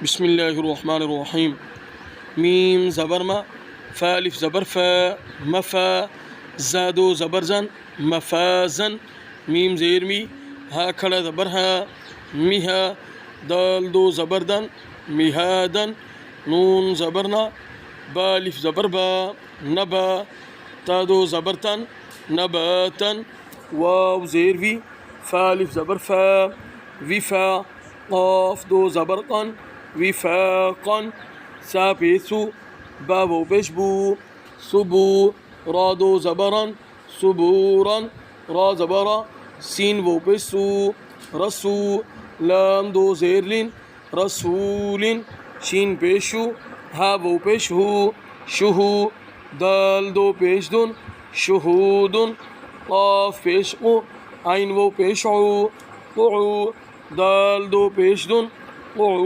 بسم الله الرحمن الرحيم. ميم زبر ما، فا ألف زبر فا، مفا، زادو زبر زن، مفازن. ميم زير مي، ها کھڑا زبر ها، ميها، دال دو زبر دن، مهادن. نون زبرنا، با ألف زبر با، نبا، تا دو زبر تن، نباتن. واو زير في، فا ألف زبر فا، وفا، قاف دو زبر قن، وفاقا. سا پیسو، با و پیش بو، صبو. را دو زبرا، صبورا، را زبرا. سین و پیش سو، رسو. لام دو زیرلین، رسول. شین پیشو، ها و پیش ہو، شہو. دال دو پیش دن، شہود. قاف پیش قو، عین و پیش عو، قعو. دال دو پیش دن، قعو.